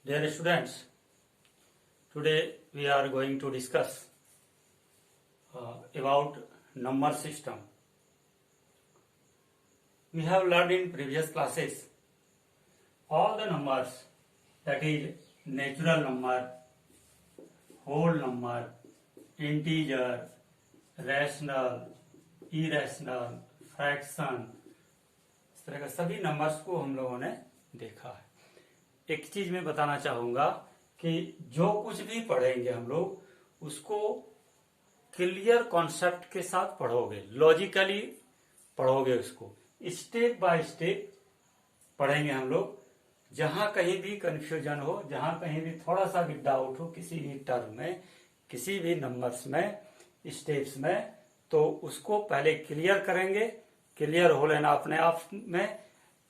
Dear students, today we are going to discuss about number system. We have learned in previous classes all the numbers, that is natural number, whole number, integer, rational, irrational, fraction, इस तरह का सभी numbers को हम लोगों ने देखा है। एक चीज मैं बताना चाहूंगा कि जो कुछ भी पढ़ेंगे हम लोग उसको क्लियर कॉन्सेप्ट के साथ पढ़ोगे, लॉजिकली पढ़ोगे, उसको स्टेप बाय स्टेप पढ़ेंगे हम लोग। जहां कहीं भी कंफ्यूजन हो, जहां कहीं भी थोड़ा सा भी डाउट हो किसी भी टर्म में, किसी भी नंबर्स में, स्टेप्स में, तो उसको पहले क्लियर करेंगे। क्लियर हो लेना अपने आप में,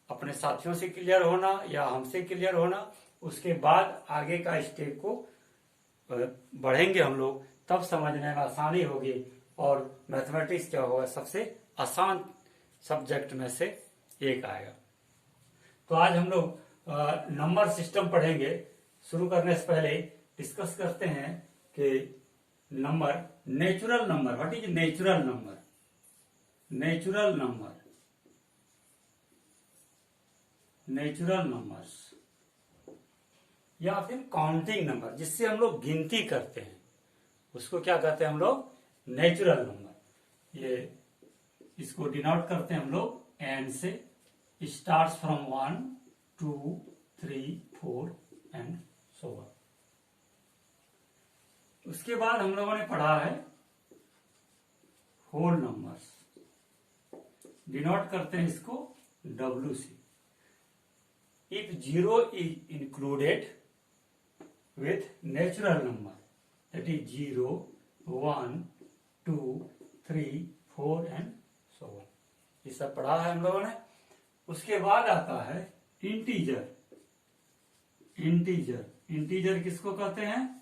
अपने साथियों से क्लियर होना या हमसे क्लियर होना, उसके बाद आगे का स्टेप को बढ़ेंगे हम लोग, तब समझने में आसानी होगी। और मैथमेटिक्स क्या होगा, सबसे आसान सब्जेक्ट में से एक आएगा। तो आज हम लोग नंबर सिस्टम पढ़ेंगे। शुरू करने से पहले डिस्कस करते हैं कि number, natural number, what is natural number? Natural number, natural numbers या फिर काउंटिंग नंबर, जिससे हम लोग गिनती करते हैं, उसको क्या कहते हैं हम लोग? Natural number. ये इसको डिनोट करते हैं हम लोग एन से, starts from 1 2 3 4 and so on. उसके बाद हम लोगों ने पढ़ा है होल नंबर्स, डिनोट करते हैं इसको डब्ल्यू से। If zero is included with natural number, that is 0, 1, 2, 3, 4 and so on, ये सब पढ़ा है हम लोगों ने। उसके बाद आता है इंटीजर। इंटीजर, इंटीजर किसको कहते हैं?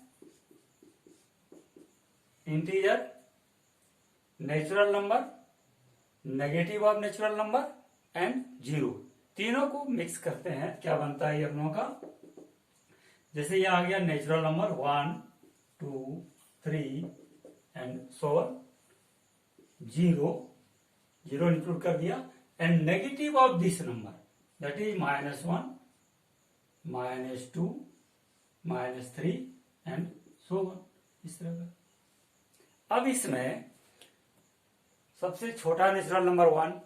Integer natural number, negative of natural number and zero, तीनों को मिक्स करते हैं, क्या बनता है ये हम लोगों का? जैसे ये आ गया natural number 1 2 3 and so on, zero, zero include कर दिया, and negative of this number that is -1 -2 -3 and so on, इस तरह का। अब इसमें सबसे छोटा नेचुरल नंबर 1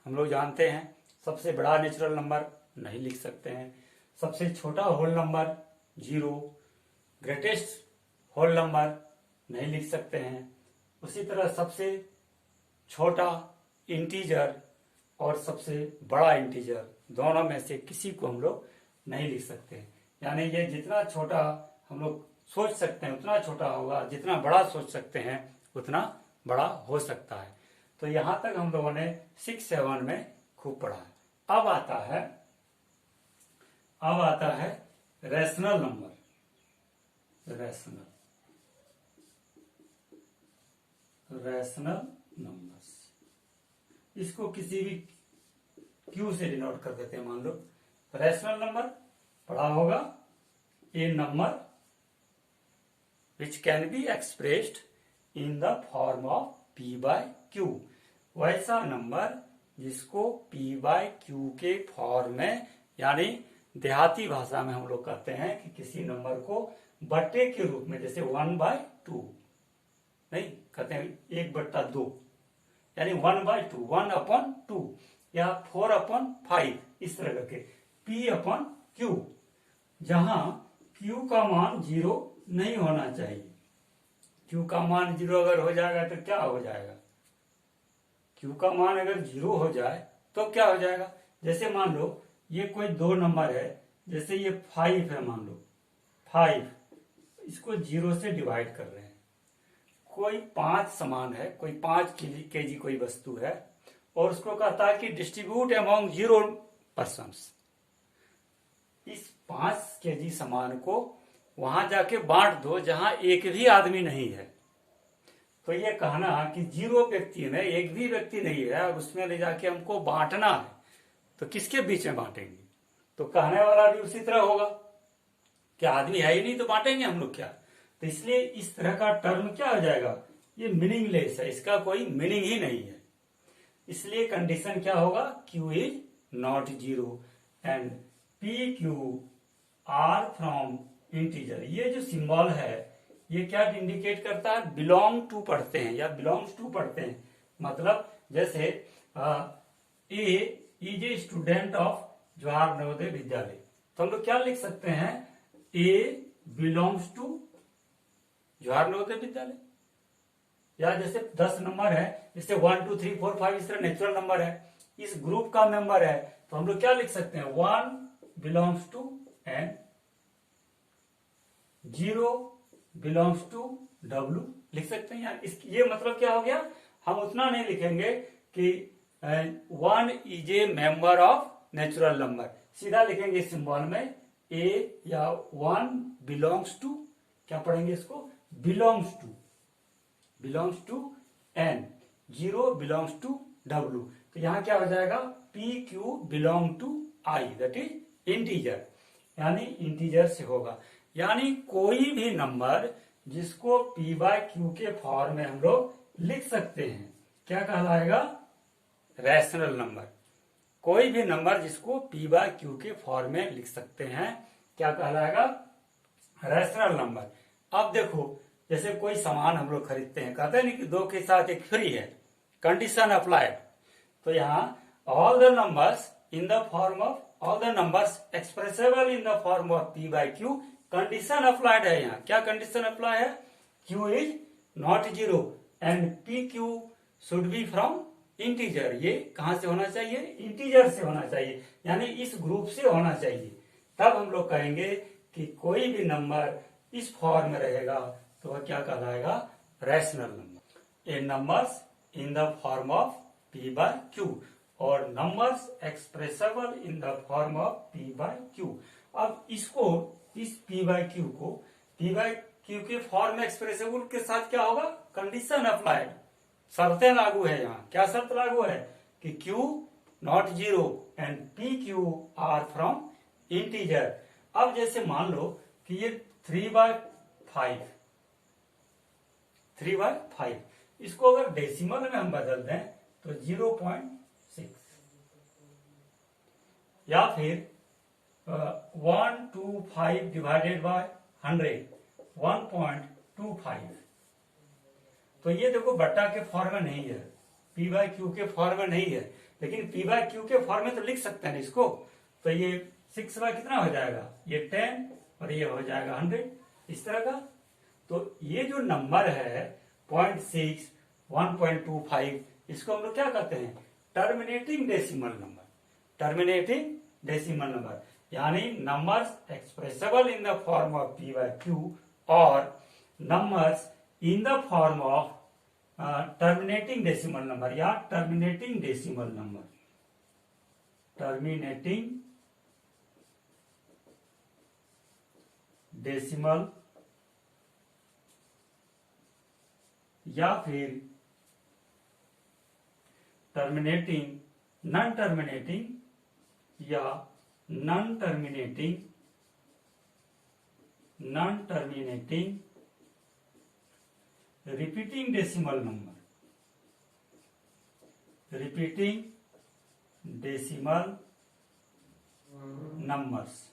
हम लोग जानते हैं, सबसे बड़ा नेचुरल नंबर नहीं लिख सकते हैं, सबसे छोटा whole number 0, greatest whole number नहीं लिख सकते हैं। उसी तरह सबसे छोटा इंटीजर और सबसे बड़ा इंटीजर, दोनों में से किसी को हम लोग नहीं लिख सकते हैं। यानी ये जितना छोटा हम लोग सोच सकते हैं उतना छोटा होगा, जितना बड़ा सोच सकते हैं उतना बड़ा हो सकता है। तो यहां तक हम लोगों ने 6 7 में खूब पढ़ा है। अब आता है रैशनल नंबर। रैशनल नंबर्स, इसको किसी भी क्यू से डिनोट कर देते हैं। मान लो रैशनल नंबर पढ़ा होगा, a number which can be expressed in the form of p by q, वैसा नंबर जिसको P बाय Q के फॉर्म में, यानी देहाती भाषा में हम लोग कहते हैं कि किसी नंबर को बट्टे के रूप में, जैसे 1/2 नहीं कहते हैं, 1/2, यानी 1/2, 1/2 या 4/5, इस तरह करके P/Q, जहां Q का मान 0 नहीं होना चाहिए। Q का मान 0 अगर हो जाएगा तो क्या हो जाएगा? Q का मान अगर 0 हो जाए तो क्या हो जाएगा? जैसे मान लो ये कोई 2 नंबर है, जैसे ये 5 है, मान लो 5, इसको 0 से डिवाइड कर रहे हैं। कोई 5 समान है, कोई 5 केजी कोई वस्तु है, और उसको कहता है कि डिस्ट्रीब्यूट अमॉन्ग 0 पर्सन्स। इस 5 केजी सामान को वहां जाके बांट दो जहां एक भी आदमी नहीं है। तो ये कहना कि 0 व्यक्ति में एक भी व्यक्ति नहीं है और उसमें ले जाके हमको बांटना है, तो किसके बीच में बांटेंगे? तो कहने वाला भी उसी तरह होगा। क्या आदमी है ही नहीं तो बांटेंगे हम लोग क्या। तो इसलिए इस तरह का टर्म क्या हो जाएगा, ये मीनिंगलेस है, इसका कोई मीनिंग ही नहीं है। इसलिए कंडीशन क्या होगा, Q is not zero and p Q R from integer. ये जो सिंबल है ये क्या इंडिकेट करता है, बिलोंग टू पढ़ते हैं या बिलोंग्स टू पढ़ते हैं। मतलब जैसे A is a student of Jawahar Navodaya Vidyalaya, तो हम लोग क्या लिख सकते हैं, A belongs to Jawahar Navodaya Vidyalaya. या जैसे 10 नंबर है, जैसे 1 2 3 4 5 इस तरह नेचुरल नंबर है, इस ग्रुप का मेंबर है, तो हम लोग क्या लिख सकते हैं, 1 belongs to N, 0 belongs to W लिख सकते हैं। यार ये मतलब क्या हो गया, हम उतना नहीं लिखेंगे कि 1 is a member of natural number, सीधा लिखेंगे सिंबल में ए या 1 बिलोंग्स टू, क्या पढ़ेंगे इसको, belongs to N, 0 belongs to W। तो यहां क्या हो जाएगा, P Q belong to I, that is integer, यानी इंटीजर से होगा। यानी कोई भी नंबर जिसको P बाय क्यू के फॉर्म में हम लोग लिख सकते हैं, क्या कहलाएगा, रैशनल नंबर। कोई भी नंबर जिसको P बाय क्यू के फॉर्म में लिख सकते हैं, क्या कहलाएगा, रैशनल नंबर। अब देखो, जैसे कोई सामान हम लोग खरीदते हैं, कहते हैं नहीं कि 2 के साथ 1 फ्री है, कंडीशन अप्लाइड। तो यहाँ all the numbers in the form of, all the numbers expressible in the form of P by q, condition applied है। यहाँ क्या कंडीशन अप्लाई है, Q is not zero and p q should be from integer. ये कहां से होना चाहिए, integer से होना चाहिए, यानी इस ग्रुप से होना चाहिए। तब हम लोग कहेंगे कि कोई भी नंबर इस फॉर्म में रहेगा तो वह क्या कहलाएगा, rational number. A numbers in the form of P by q और numbers expressible in the form of P by q. अब इसको, इस P बाय क्यू को P बाय क्यू के फॉर्म में एक्सप्रेसेबल के साथ क्या होगा, कंडीशन अप्लाइड, शर्तें लागू है। यहाँ क्या शर्त लागू है कि Q not zero and p Q R from integer. अब जैसे मान लो कि ये 3 बाय 5, इसको अगर डेसिमल में हम बदल दें तो 0.6, या फिर 125 डिवाइडेड बाय 100, 1.25। तो ये देखो बट्टा के फॉर्म में नहीं है, P बाय क्यू के फॉर्म में नहीं है, लेकिन P बाय क्यू के फॉर्म में तो लिख सकते हैं इसको। तो ये 6 बाय कितना हो जाएगा, ये 10 और ये हो जाएगा 100, इस तरह का। तो ये जो नंबर है 0.6, 1.25, इसको हम लोग क्या कहते हैं, terminating decimal number. Terminating decimal number यानी numbers expressible in the form of P by q और numbers in the form of terminating decimal number या terminating decimal number, terminating decimal या फिर टर्मिनेटिंग, नॉन टर्मिनेटिंग या non terminating repeating decimal number, repeating decimal numbers.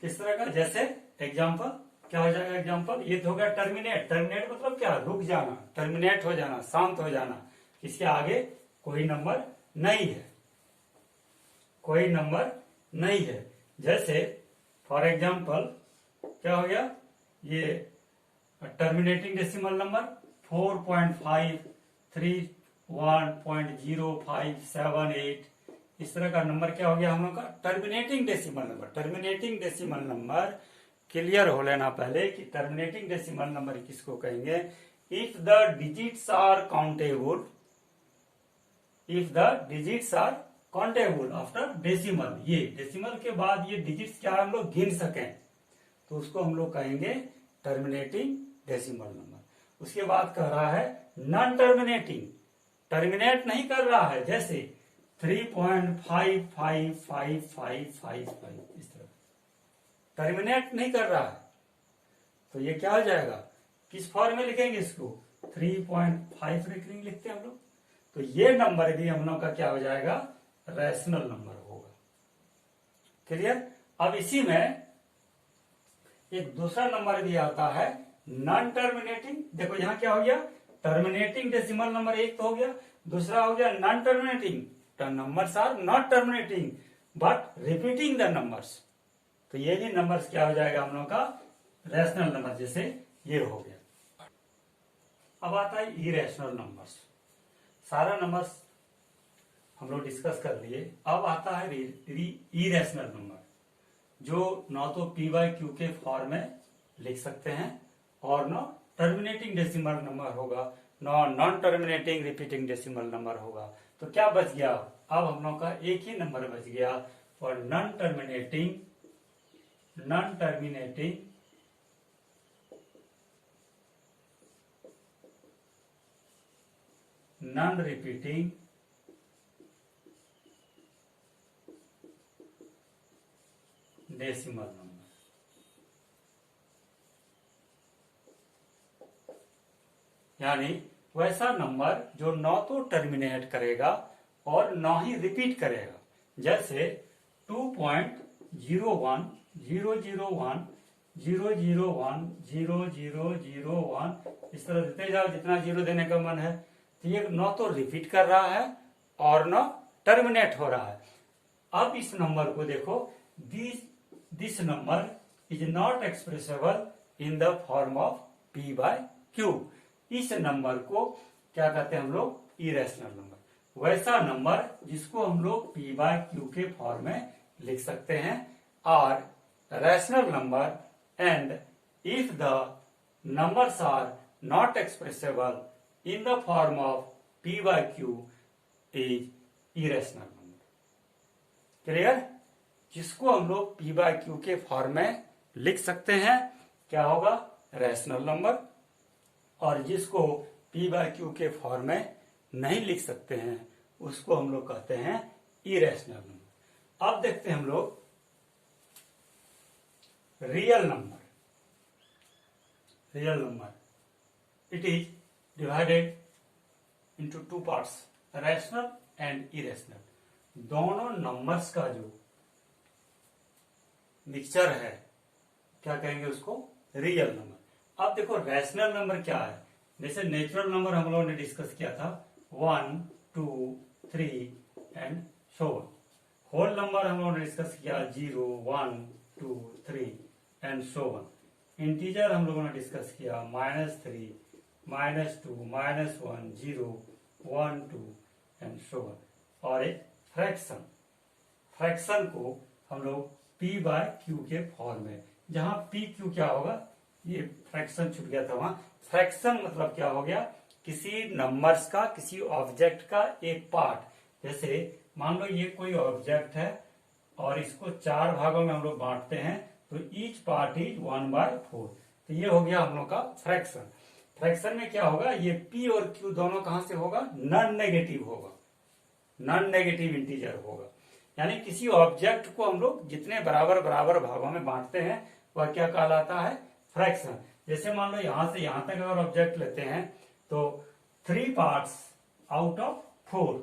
किस तरह का, जैसे example क्या हो जाएगा, एग्जांपल ये तो हो गया टर्मिनेट। टर्मिनेट मतलब क्या, रुक जाना, टर्मिनेट हो जाना, शांत हो जाना, इसके आगे कोई नंबर नहीं है, कोई नंबर नहीं है। जैसे फॉर एग्जांपल क्या हो गया, ये टर्मिनेटिंग डेसिमल नंबर 4.531.0578, इस तरह का नंबर क्या हो गया हम लोग का, terminating decimal number. Terminating decimal number clear हो लेना पहले कि टर्मिनेटिंग डेसिमल नंबर किसको कहेंगे, if the digits are countable, if the digits are countable after decimal. ये डेसिमल के बाद ये डिजिट्स क्या हम लोग गिन सकें, तो उसको हम लोग कहेंगे टर्मिनेटिंग डेसिमल नंबर। उसके बाद कह रहा है नॉन टर्मिनेटिंग, टर्मिनेट नहीं कर रहा है, जैसे 3.55555 इस तरह टर्मिनेट नहीं कर रहा है, तो ये क्या हो जाएगा, किस फॉर्म में लिखेंगे इसको, 3.5 लिखते हैं हम लोग। तो ये नंबर भी हम लोग का क्या हो जाएगा, रैशनल नंबर होगा। क्लियर। अब इसी में एक दूसरा नंबर भी आता है नॉन टर्मिनेटिंग। देखो यहां क्या हो गया, टर्मिनेटिंग डेसिमल नंबर एक तो हो गया, दूसरा हो गया non terminating. Numbers are not terminating but repeating the numbers. तो ये भी नंबर्स क्या हो जाएगा हम लोग का, रैशनल नंबर, जैसे ये हो गया। अब आता है इरेशनल नंबर्स। सारा नंबर्स हम लोग डिस्कस कर लिए। अब आता है इरेशनल नंबर, जो न तो पी बाय क्यू के फॉर्म में लिख सकते हैं और न टर्मिनेटिंग डेसिमल नंबर होगा, non terminating repeating decimal number होगा। तो क्या बच गया, अब हम लोग का एक ही नंबर बच गया, और non terminating non repeating decimal number. यानी वैसा नंबर जो न तो टर्मिनेट करेगा और न ही रिपीट करेगा। जैसे 2.00100100001 इस तरह देते जाओ जितना जीरो देने का मन है। तो ये न तो रिपीट कर रहा है और न टर्मिनेट हो रहा है। अब इस नंबर को देखो, this number is not expressible in the form of p by q. इस नंबर को क्या कहते हैं हम लोग, इरेशनल नंबर। वैसा नंबर जिसको हम लोग पी बाय क्यू के फॉर्म में लिख सकते हैं, और rational number, and if the numbers are not expressible in the form of p by q is irrational number. Clear. जिसको हम लोग पी बाय क्यू के फॉर्म में लिख सकते हैं क्या होगा, रैशनल नंबर, और जिसको पी बाय क्यू के फॉर्म में नहीं लिख सकते हैं उसको हम लोग कहते हैं इरेशनल नंबर। अब देखते हैं हम लोग real number. It is divided into two parts, rational and irrational. दोनों नंबर्स का जो मिक्सचर है क्या कहेंगे उसको, रियल नंबर। अब देखो रैशनल नंबर क्या है, जैसे नेचुरल नंबर हम लोगों ने डिस्कस किया था 1, 2, 3 and so on. Whole number हम लोगों ने डिस्कस किया 0, 1, 2, 3 एंड सो ऑन। इंटीजर हम लोगों ने डिस्कस किया -3, -2, -1, 0, 1, 2 एंड सो ऑन। और एक फ्रैक्शन को हम लोग पी बाय क्यू के फॉर्म में, जहां पी क्यू क्या होगा, ये फ्रैक्शन छूट गया था वहां। फ्रैक्शन मतलब क्या हो गया, किसी नंबर्स का, किसी ऑब्जेक्ट का एक पार्ट। जैसे मान लो ये कोई ऑब्जेक्ट है और इसको 4 भागों में हम लोग बांटते हैं, तो ईच पार्ट इज 1/4। तो ये हो गया हम लोग का फ्रैक्शन। फ्रैक्शन में क्या होगा, ये पी और क्यू दोनों कहां से होगा, नॉन नेगेटिव होगा, नॉन नेगेटिव इंटीजर होगा। यानी किसी ऑब्जेक्ट को हम लोग जितने बराबर बराबर भागों में बांटते हैं वह क्या कहलाता है, फ्रैक्शन। जैसे मान लो यहां से यहां तक अगर ऑब्जेक्ट लेते हैं तो 3 पार्ट्स आउट ऑफ 4,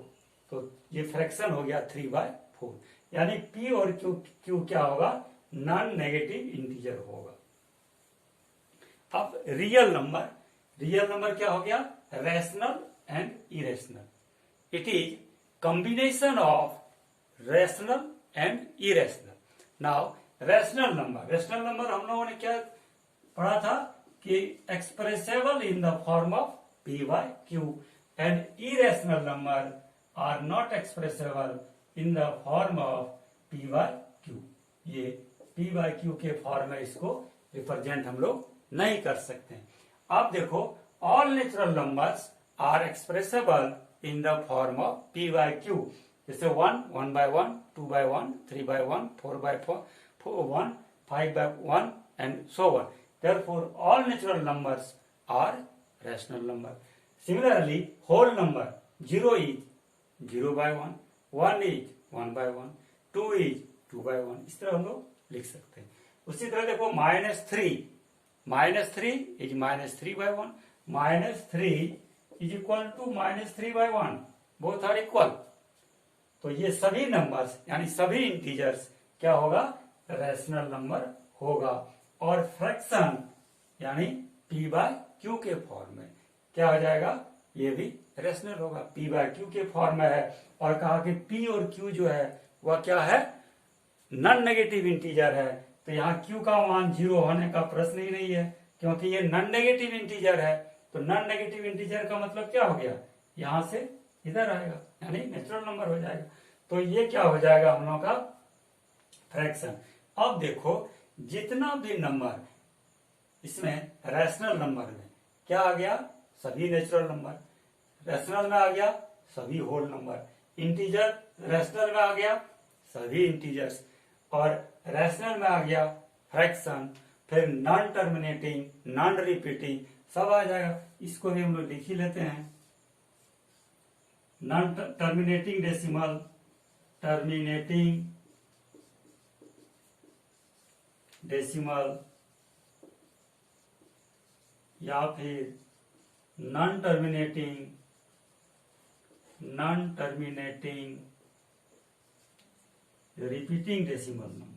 तो ये फ्रैक्शन हो गया 3/4। यानी पी और क्यू क्या होगा, नॉन नेगेटिव इंटीजर होगा। अब रियल नंबर क्या हो गया, rational and irrational. It is combination of rational and irrational. Now rational number हम लोगों ने क्या पढ़ा था कि expressible in the form of p by q, and irrational number are not expressible in the form of p by q. ये p by Q के form में इसको रिप्रेजेंट हम लोग नहीं कर सकते। अब देखो all natural numbers are expressible in the form of p by q. जैसे 1, 1/1, 2/1, 3/1, 4/4, 1, 5/1 and so on. Therefore, all natural numbers are rational number. Similarly, whole number 0 is 0/1, 1 is 1/1, 2 is 2/1, इस तरह हम लोग लिख सकते हैं। उसी तरह देखो -3 is -3/1, -3 is equal to -3/1, both are equal. तो ये सभी नंबर्स यानी सभी इंटीजर्स क्या होगा, रैशनल नंबर होगा। और फ्रैक्शन यानी p/q के फॉर्म में क्या हो जाएगा, ये भी रैशनल होगा, p/q के फॉर्म में है। और कहा कि p और q जो है वह क्या है, नॉन नेगेटिव इंटीजर है। तो यहाँ q का मान 0 होने का प्रश्न ही नहीं है, क्योंकि ये नॉन नेगेटिव इंटीजर है। तो नॉन नेगेटिव इंटीजर का मतलब क्या हो गया, यहां से इधर आएगा, यानी नेचुरल नंबर हो जाएगा। तो ये क्या हो जाएगा हम लोगों का फ्रैक्शन। अब देखो जितना भी नंबर इसमें रैशनल नंबर में क्या आ गया, सभी नेचुरल नंबर, रैशनल में आ गया सभी होल नंबर, इंटीजर रैशनल में आ गया सभी इंटीजर्स, और रैशनल में आ गया फ्रैक्शन, फिर नॉन टर्मिनेटिंग, नॉन रिपीटिंग सब आ जाएगा। इसको भी हम लोग लिख ही लेते हैं, non terminating decimal, terminating decimal या फिर non terminating repeating decimal number.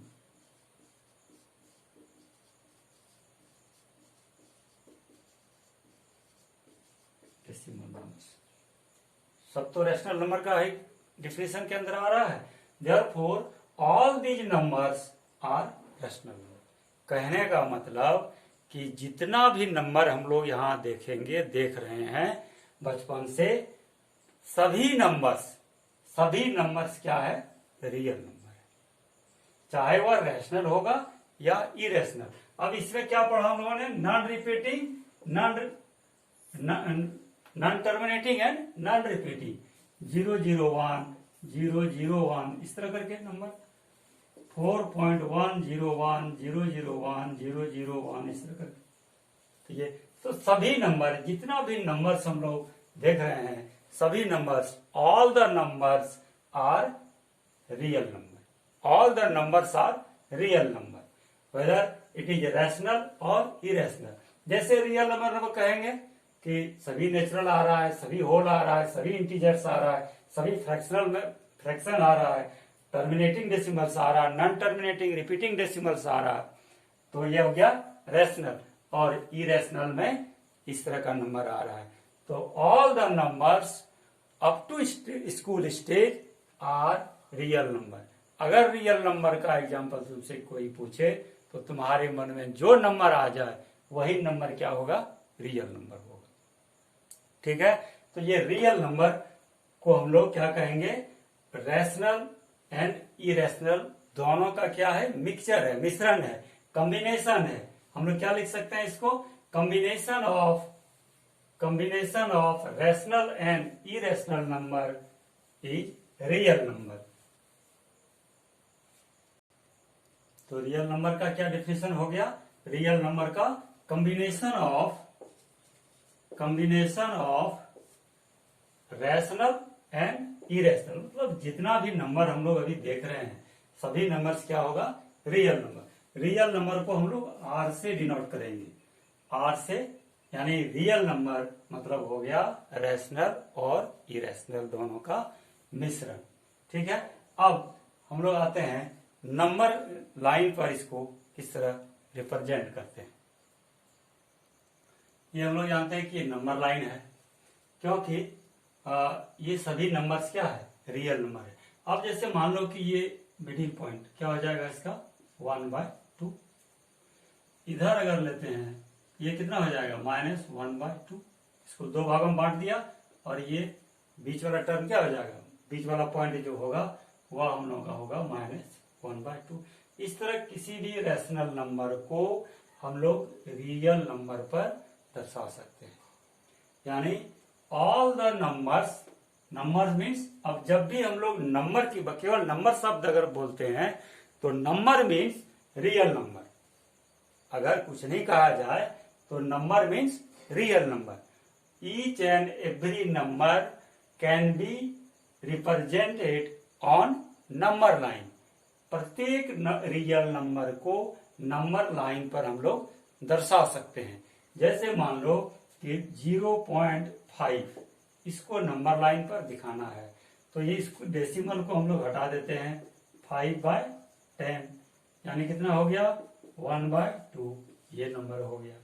सब तो रैशनल नंबर का ही डिफिनेशन के अंदर आ रहा है। Therefore all these numbers are rational number. कहने का मतलब कि जितना भी नंबर हम लोग यहाँ देखेंगे, देख रहे हैं बचपन से, सभी नंबर्स क्या है, रियल नंबर है, चाहे वह रैशनल होगा या इरेशनल। अब इसमें क्या पढ़ा हम लोगों ने, non repeating, non terminating and non repeating, 001, 001 इस तरह करके नंबर, 4.101, 001, 001 इस तरह करके। तो ये तो सभी नंबर, जितना भी नंबर्स हम लोग देख रहे हैं, सभी numbers, all the numbers are real number, all the numbers are real number, whether it is rational और इरेशनल। जैसे रियल नंबर हम कहेंगे कि सभी नेचुरल आ रहा है, सभी होल आ रहा है, सभी इंटीजर्स आ रहा है, सभी फ्रैक्शनल में फ्रैक्शन आ रहा है, टर्मिनेटिंग डेसिमल्स आ रहा है, नॉन टर्मिनेटिंग रिपीटिंग डेसिमल्स आ रहा है, तो ये हो गया रैशनल। और इरेशनल में इस तरह का नंबर आ रहा है। तो all the numbers up to school stage are real number. अगर रियल नंबर का एग्जाम्पल तुमसे कोई पूछे तो तुम्हारे मन में जो नंबर आ जाए वही नंबर क्या होगा, रियल नंबर होगा। ठीक है, तो ये रियल नंबर को हम लोग क्या कहेंगे, रैशनल एंड इरेशनल दोनों का क्या है, मिक्सचर है, मिश्रण है, कॉम्बिनेशन है। हम लोग क्या लिख सकते हैं इसको, combination of rational and irrational number is real number. तो रियल नंबर का क्या डेफिनेशन हो गया, रियल नंबर का combination of rational and irrational, मतलब जितना भी नंबर हम लोग अभी देख रहे हैं सभी नंबर्स क्या होगा, रियल नंबर। रियल नंबर को हम लोग आर से डिनोट करेंगे, आर से, यानी रियल नंबर मतलब हो गया रैशनल और इरेशनल दोनों का मिश्रण। ठीक है, अब हम लोग आते हैं नंबर लाइन पर, इसको किस तरह रिप्रेजेंट करते हैं। ये हम लोग जानते हैं कि ये नंबर लाइन है, क्योंकि ये सभी नंबर्स क्या है, रियल नंबर है। अब जैसे मान लो कि ये मिडिल पॉइंट क्या हो जाएगा इसका, 1/2। इधर अगर लेते हैं ये कितना हो जाएगा, -1/2। इसको दो भागों में बांट दिया, और ये बीच वाला टर्म क्या हो जाएगा, बीच वाला पॉइंट जो होगा वह हम लोग का होगा -1/2। इस तरह किसी भी रैशनल नंबर को हम लोग रियल नंबर पर दर्शा सकते हैं। यानी ऑल द नंबर मीन्स, अब जब भी हम लोग नंबर की, केवल नंबर शब्द अगर बोलते हैं तो नंबर मीन्स रियल नंबर। अगर कुछ नहीं कहा जाए तो number means real number. Each and every number can be represented on number line. प्रत्येक रियल नंबर को नंबर लाइन पर हम लोग दर्शा सकते हैं। जैसे मान लो कि 0.5 इसको नंबर लाइन पर दिखाना है, तो ये इसको डेसिमल को हम लोग हटा देते हैं, 5/10 यानी कितना हो गया 1/2, ये नंबर हो गया।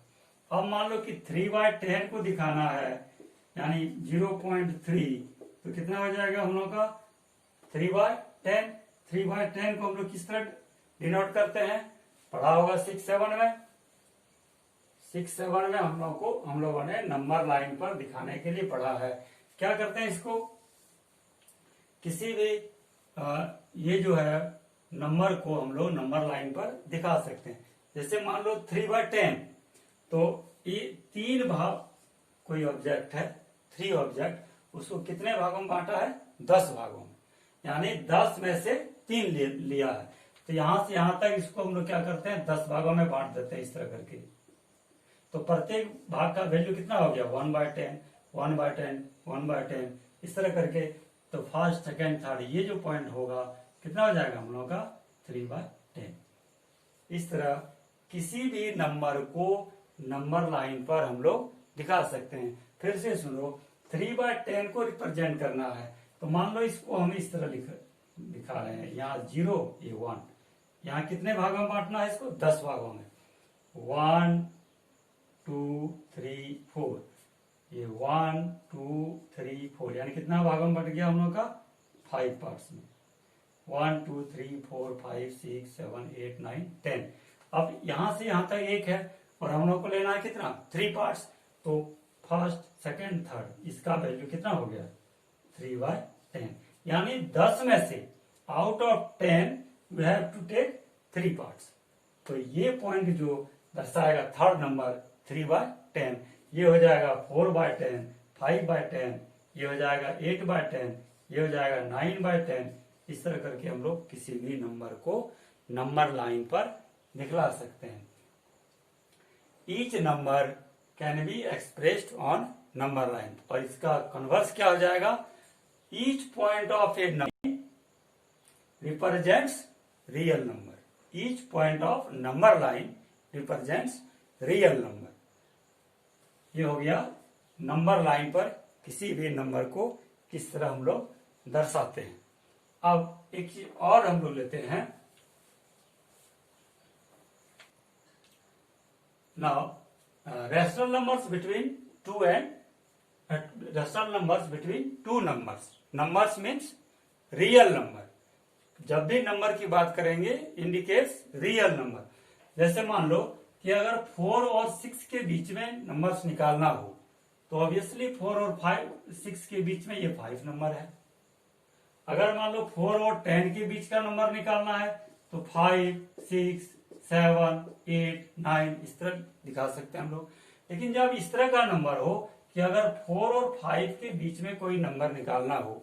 अब मान लो कि 3/10 को दिखाना है यानी 0.3, तो कितना हो जाएगा हम लोग का 3/10। 3/10 को हम लोग किस तरह डिनोट करते हैं, पढ़ा होगा 6-7 में। 6-7 में हम लोगों ने नंबर लाइन पर दिखाने के लिए पढ़ा है। क्या करते हैं इसको, किसी भी ये जो है नंबर को हम लोग नंबर लाइन पर दिखा सकते हैं। जैसे मान लो 3/10, तो ये 3 भाग, कोई ऑब्जेक्ट है 3 ऑब्जेक्ट, उसको कितने भागों में बांटा है, 10 भागों में, यानी 10 में से 3 लिया है। तो यहां से यहां तक इसको हम लोग क्या करते हैं 10 भागों में बांट देते हैं इस तरह करके। तो प्रत्येक भाग का वैल्यू कितना हो गया 1/10, 1/10, 1/10 इस तरह करके। तो फर्स्ट सेकेंड थर्ड ये जो पॉइंट होगा कितना हो जाएगा हम लोग का 3/10। इस तरह किसी भी नंबर को नंबर लाइन पर हम लोग दिखा सकते हैं। फिर से सुनो, 3/10 को रिप्रेजेंट करना है तो मान लो इसको हम इस तरह दिखा रहे हैं, यहाँ 0 ये 1, यहाँ कितने भागों में बांटना है इसको 10 भागों में, 1 2 3 4, ये 1 2 3 4 यानी कितना भागों में बट गया हम लोग का 5 पार्ट्स में, 1 2 3 4 5 6 7 8 9 10। अब यहां से यहां तक 1 है और हम लोग को लेना है कितना 3 पार्ट्स, तो फर्स्ट सेकेंड थर्ड इसका वैल्यू कितना हो गया 3/10, यानी 10 में से out of 10 we have to take 3 parts. तो ये पॉइंट जो दर्शाएगा थर्ड नंबर 3/10, ये हो जाएगा 4/10, 5/10, ये हो जाएगा 8/10, ये हो जाएगा 9/10। इस तरह करके हम लोग किसी भी नंबर को नंबर लाइन पर दिखला सकते हैं। Each number can be expressed on number line, और इसका कन्वर्स क्या हो जाएगा, each point of A number represents real number. Each point of number line represents real number. ये हो गया नंबर लाइन पर किसी भी नंबर को किस तरह हम लोग दर्शाते हैं। अब एक चीज और हम लोग लेते हैं, now rational numbers between two and rational numbers between two numbers. Numbers means real number. जब भी नंबर की बात करेंगे इंडिकेट्स रियल नंबर। जैसे मान लो कि अगर 4 और 6 के बीच में नंबर्स निकालना हो तो ऑब्वियसली 4 और 6 के बीच में ये 5 नंबर है। अगर मान लो 4 और 10 के बीच का नंबर निकालना है तो 5 6 7 8 9 इस तरह दिखा सकते हैं हम लोग। लेकिन जब इस तरह का नंबर हो कि अगर 4 और 5 के बीच में कोई नंबर निकालना हो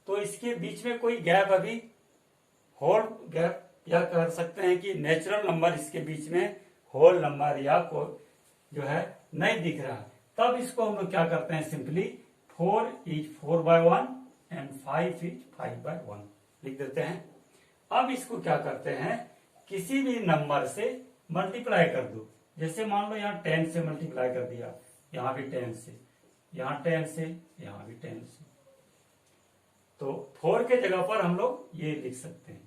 तो इसके बीच में कोई गैप, अभी होल गैप, या कर सकते हैं कि नेचुरल नंबर इसके बीच में होल नंबर या कोई जो है नहीं दिख रहा, तब इसको हम लोग क्या करते हैं, सिंपली 4 इज 4/1 एंड 5 इज 5/1 लिख देते हैं। अब इसको क्या करते हैं, किसी भी नंबर से मल्टीप्लाई कर दो। जैसे मान लो यहाँ 10 से मल्टीप्लाई कर दिया, यहाँ भी 10 से, यहाँ 10 से, यहाँ भी 10 से, तो 4 के जगह पर हम लोग ये लिख सकते हैं।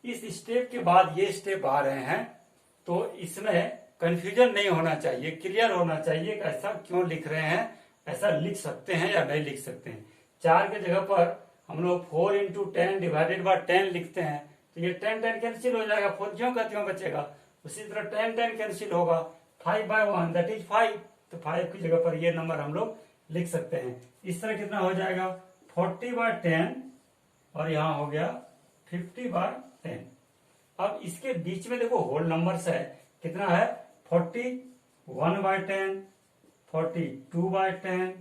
इस स्टेप के बाद ये स्टेप आ रहे हैं तो इसमें कंफ्यूजन नहीं होना चाहिए, क्लियर होना चाहिए कि ऐसा क्यों लिख रहे हैं, ऐसा लिख सकते हैं या नहीं लिख सकते हैं। 4 के जगह पर हम लोग 4 इंटू 10 डिवाइडेड बाय 10 लिखते हैं तो ये 10 कैंसिल हो जाएगा, 4 ज्यों का त्यों बचेगा। उसी तरह 10 कैंसिल होगा, 5/1 दैट इज 5, तो 5 की जगह पर ये नंबर हम लोग लिख सकते हैं। इस तरह कितना हो जाएगा 40/10 और यहाँ हो गया 50/10। अब इसके बीच में देखो होल नंबर्स है, कितना है 41/10, 42/10,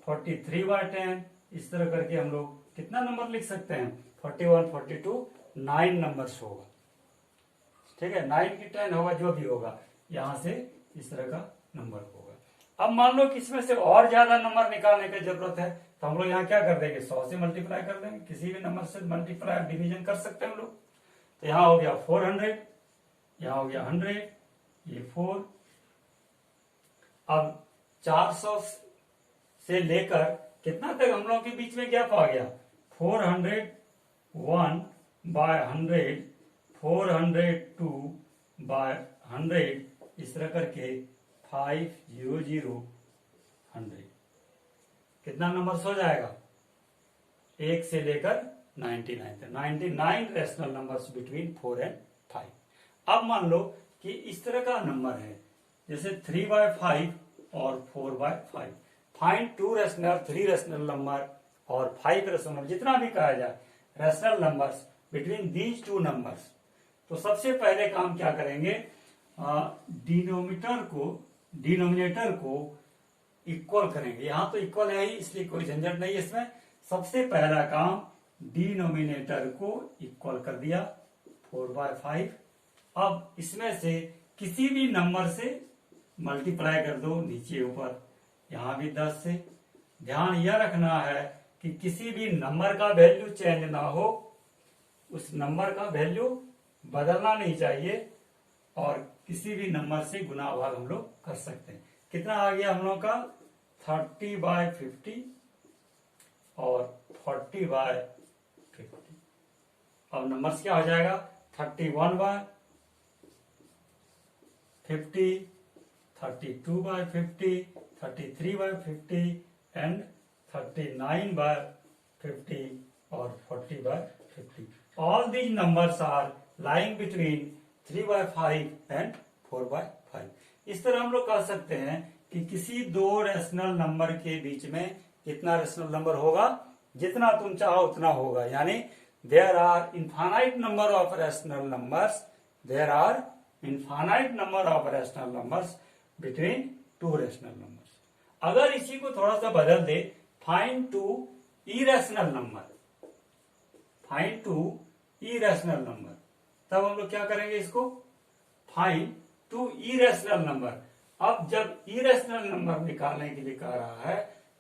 43/10, इस तरह करके हम लोग कितना नंबर लिख सकते हैं 41, 42, 9 नंबर्स होगा। ठीक है, 9 की 10 होगा, जो भी होगा यहां से इस तरह का नंबर होगा। अब मान लो कि इसमें से और ज्यादा नंबर निकालने की जरूरत है तो हम लोग यहाँ क्या कर देंगे, 100 से मल्टीप्लाई कर देंगे, किसी भी नंबर से मल्टीप्लाई डिवीजन कर सकते हैं हम लोग। तो यहाँ हो गया 400, यहाँ हो गया 100, ये 4। अब 400 से लेकर कितना तक हम लोग के बीच में गैप आ गया, 401 बाय 100, 402 बाय 100, इस तरह करके 500, 100। कितना नंबर हो जाएगा, 1 से लेकर 99 तक, 99 रेशनल नंबर्स बिटवीन 4 एंड 5। अब मान लो कि इस तरह का नंबर है, जैसे 3/5 और 4/5। फाइंड 2 रेशनल, 3 रेशनल नंबर और 5 रेशनल नंबर, जितना भी कहा जाए rational numbers between these 2 numbers. तो सबसे पहले काम क्या करेंगे, डिनोमिनेटर को इक्वल करेंगे। यहां तो इक्वल है ही, इसलिए कोई झंझट नहीं है इसमें। सबसे पहला काम, डिनोमिनेटर को इक्वल कर दिया 4/5। अब इसमें से किसी भी नंबर से मल्टीप्लाई कर दो, नीचे ऊपर, यहां भी 10 से। ध्यान यह रखना है कि किसी भी नंबर का वैल्यू चेंज ना हो, उस नंबर का वैल्यू बदलना नहीं चाहिए, और किसी भी नंबर से गुना भाग हम लोग कर सकते हैं। कितना आ गया हम लोग का, 30/50 और 40/50। अब नंबर्स क्या हो जाएगा, 31/50, 32/50, 33/50 एंड 39/50 और 40/50। All these numbers are lying between 3/5 and 4/5। इस तरह हम लोग कह सकते हैं कि किसी दो रेशनल नंबर के बीच में कितना रेशनल नंबर होगा, जितना तुम चाहो उतना होगा। यानी there are infinite number of rational numbers, there are infinite number of rational numbers between 2 rational numbers. अगर इसी को थोड़ा सा बदल दे, find 2 irrational number, find 2 irrational number, तब हम लोग क्या करेंगे, इसको फाइंड 2 इरेशनल नंबर। अब जब इरेशनल नंबर निकालने के लिए कह रहा है,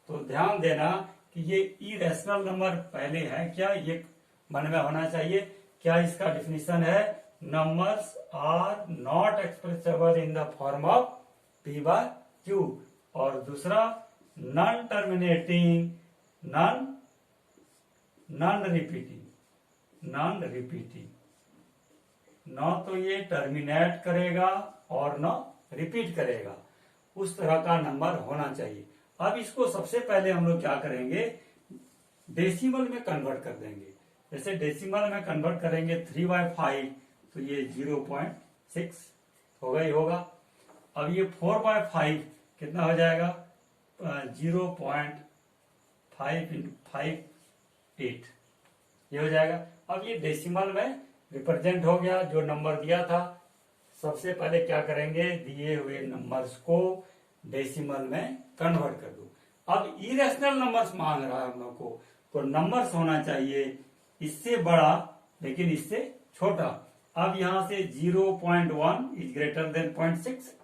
तो ध्यान देना कि ये इरेशनल नंबर पहले है क्या, ये मन में होना चाहिए। क्या इसका डिफिनीशन है, numbers are not expressible in the form of p/q। और दूसरा, नॉन टर्मिनेटिंग, नॉन रिपीटिंग, न तो ये टर्मिनेट करेगा और न रिपीट करेगा, उस तरह का नंबर होना चाहिए। अब इसको सबसे पहले हम लोग क्या करेंगे, डेसिमल में कन्वर्ट कर देंगे। जैसे डेसिमल में कन्वर्ट करेंगे 3/5, तो ये 0.6 होगा ही होगा। अब ये 4/5 कितना हो जाएगा, 0.5 × 5 8, ये हो जाएगा। अब ये डेसिमल में रिप्रेजेंट हो गया, जो नंबर दिया था। सबसे पहले क्या करेंगे, दिए हुए नंबर्स को डेसिमल में कन्वर्ट कर दो। अब इरेशनल नंबर्स मांग रहा है हम लोग को, तो नंबर्स होना चाहिए इससे बड़ा लेकिन इससे छोटा। अब यहां से 0.1 is greater than 0.6,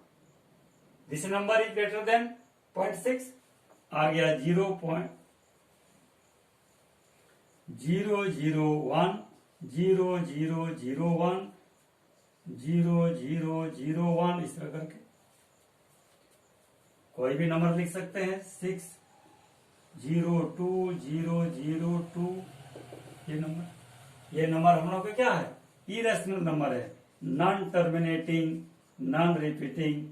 this number is greater than 0.6, आ गया 0.001, 0001, 0001, इस तरह करके कोई भी नंबर लिख सकते हैं। 602002, ये नंबर हम लोग का क्या है, इरेशनल नंबर है, non terminating, non repeating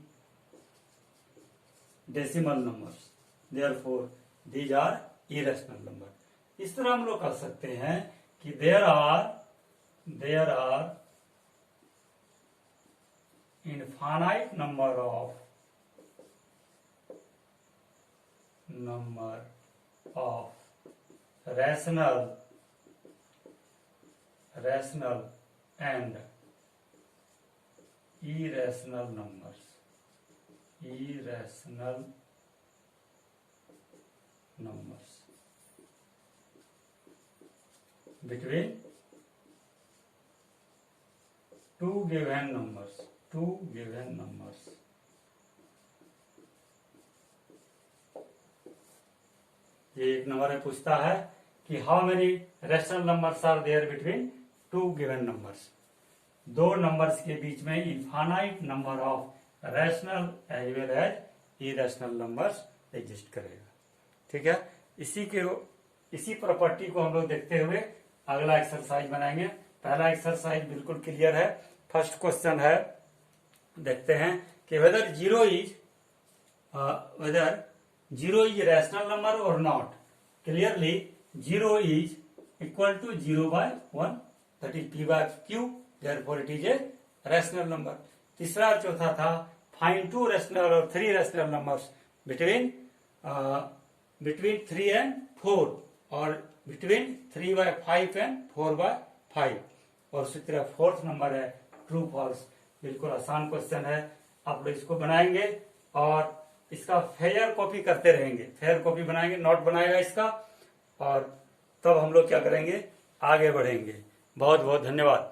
decimal numbers, therefore these are irrational number. इस तरह हम लोग कह सकते हैं कि there are infinite number of rational and irrational numbers between two given numbers. ये 1 नंबर में पूछता है कि how many rational numbers are there between two given numbers. दो नंबर्स के बीच में infinite number of rational as well as irrational numbers exist करेगा। ठीक है, इसी प्रॉपर्टी को हम लोग देखते हुए अगला एक्सरसाइज बनाएंगे। पहला एक्सरसाइज बिल्कुल क्लियर है। फर्स्ट क्वेश्चन है, देखते हैं कि whether zero is rational number और not. Clearly zero is equal to 0/1, that is p by q, therefore it is a rational number। तीसरा और चौथा था फाइंड 2 रैशनल और 3 रैशनल नंबर्स बिटवीन 3 and 4 और बिटवीन 3/5 and 4/5। और उसी तरह फोर्थ नंबर है ट्रू फॉल्स। बिल्कुल आसान क्वेश्चन है, आप लोग इसको बनाएंगे और इसका फेयर कॉपी करते रहेंगे। फेयर कॉपी बनाएंगे, नोट बनाएगा इसका, और तब हम लोग क्या करेंगे, आगे बढ़ेंगे। बहुत बहुत धन्यवाद।